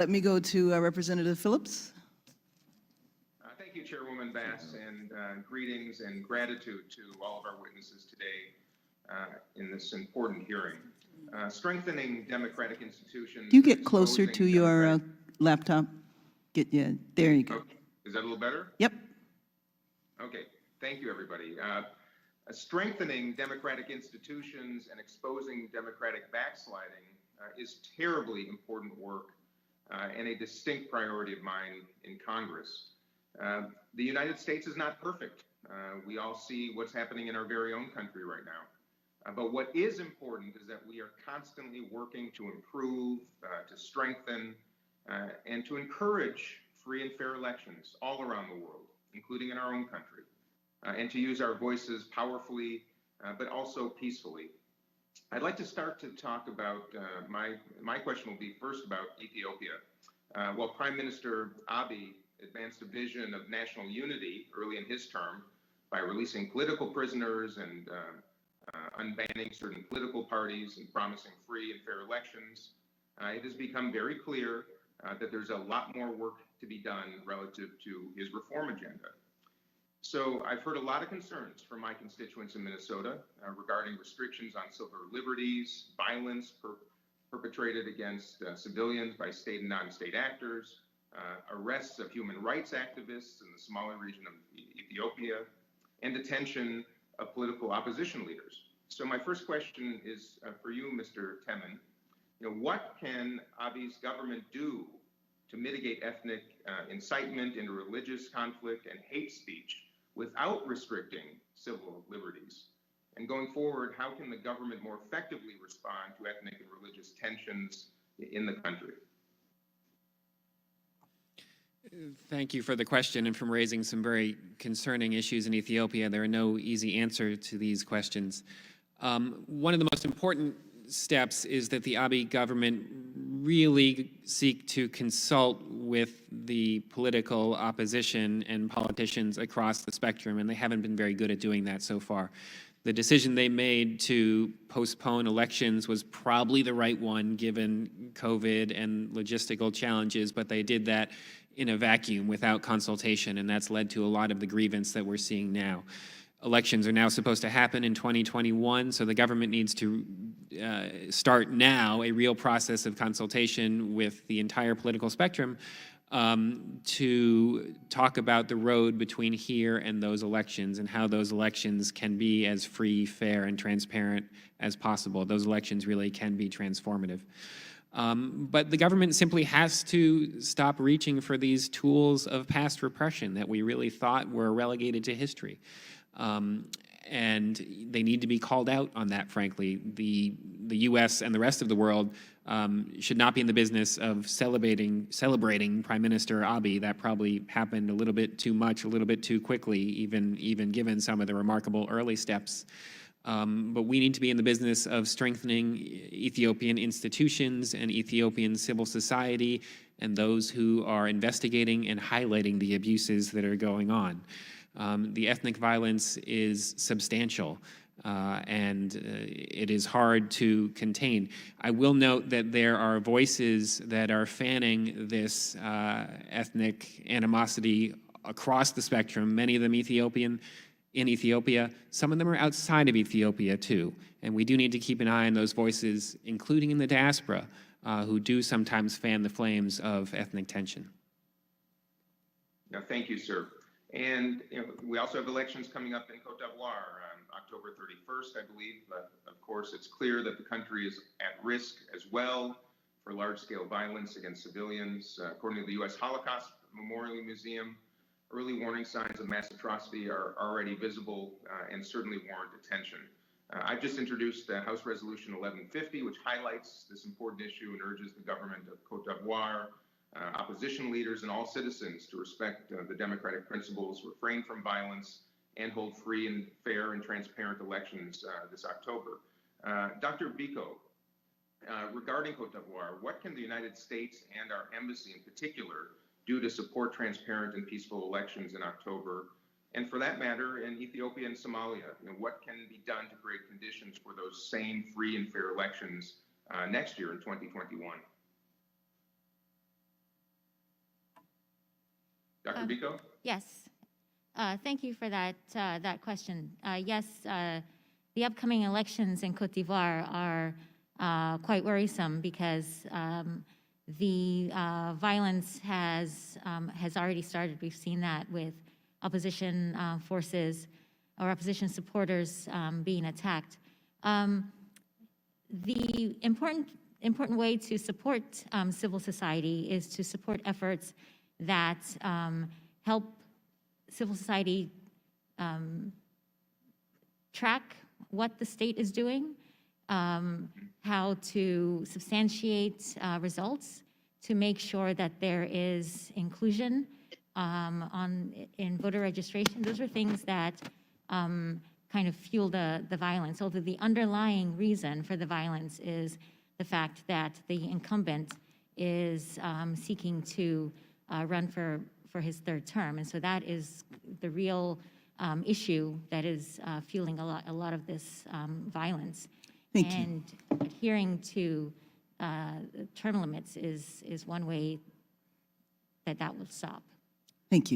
Let me go to Representative Phillips. Thank you, Chairwoman Bass, and greetings and gratitude to all of our witnesses today in this important hearing. Strengthening democratic institutions. Do you get closer to your laptop? There you go. Okay. Is that a little better? Yep. Okay. Thank you, everybody. Strengthening democratic institutions and exposing democratic backsliding is terribly important work and a distinct priority of mine in Congress. The United States is not perfect. We all see what's happening in our very own country right now. But what is important is that we are constantly working to improve, to strengthen, and to encourage free and fair elections all around the world, including in our own country, and to use our voices powerfully, but also peacefully. I'd like to start to talk about, my question will be first about Ethiopia. While Prime Minister Abiy advanced a vision of national unity early in his term by releasing political prisoners and unbanning certain political parties and promising free and fair elections, it has become very clear that there's a lot more work to be done relative to his reform agenda. So I've heard a lot of concerns from my constituents in Minnesota regarding restrictions on civil liberties, violence perpetrated against civilians by state and non-state actors, arrests of human rights activists in the Somali region of Ethiopia, and detention of political opposition leaders. So my first question is for you, Mr. Temin. What can Abiy's government do to mitigate ethnic incitement into religious conflict and hate speech without restricting civil liberties? And going forward, how can the government more effectively respond to ethnic and religious tensions in the country? Thank you for the question and for raising some very concerning issues in Ethiopia. There are no easy answer to these questions. One of the most important steps is that the Abiy government really seek to consult with the political opposition and politicians across the spectrum, and they haven't been very good at doing that so far. The decision they made to postpone elections was probably the right one given COVID and logistical challenges, but they did that in a vacuum without consultation, and that's led to a lot of the grievance that we're seeing now. Elections are now supposed to happen in 2021, so the government needs to start now a real process of consultation with the entire political spectrum to talk about the road between here and those elections and how those elections can be as free, fair, and transparent as possible. Those elections really can be transformative. But the government simply has to stop reaching for these tools of past repression that we really thought were relegated to history. And they need to be called out on that, frankly. The U.S. and the rest of the world should not be in the business of celebrating Prime Minister Abiy. That probably happened a little bit too much, a little bit too quickly, even given some of the remarkable early steps. But we need to be in the business of strengthening Ethiopian institutions and Ethiopian civil society and those who are investigating and highlighting the abuses that are going on. The ethnic violence is substantial, and it is hard to contain. I will note that there are voices that are fanning this ethnic animosity across the spectrum, many of them in Ethiopia. Some of them are outside of Ethiopia, too. And we do need to keep an eye on those voices, including in the diaspora, who do sometimes fan the flames of ethnic tension. Now, thank you, sir. And we also have elections coming up in Cote d'Ivoire on October 31st, I believe. Of course, it's clear that the country is at risk as well for large-scale violence against civilians. According to the U.S. Holocaust Memorial Museum, early warning signs of mass atrocity are already visible and certainly warrant attention. I've just introduced House Resolution 1150, which highlights this important issue and urges the government of Cote d'Ivoire, opposition leaders, and all citizens to respect the democratic principles, refrain from violence, and hold free and fair and transparent elections this October. Dr. Bekoe, regarding Cote d'Ivoire, what can the United States and our embassy in particular do to support transparent and peaceful elections in October? And for that matter, in Ethiopia and Somalia, what can be done to create conditions for those same free and fair elections next year in 2021? Dr. Bekoe? Yes. Thank you for that, that question. Yes, the upcoming elections in Cote d'Ivoire are quite worrisome because the violence has already started. We've seen that with opposition forces or opposition supporters being attacked. The important way to support civil society is to support efforts that help civil society track what the state is doing, how to substantiate results, to make sure that there is inclusion in voter registration. Those are things that kind of fuel the violence, although the underlying reason for the violence is the fact that the incumbent is seeking to run for his third term. And so that is the real issue that is fueling a lot of this violence. Thank you. And adhering to term limits is one way that will stop. Thank you.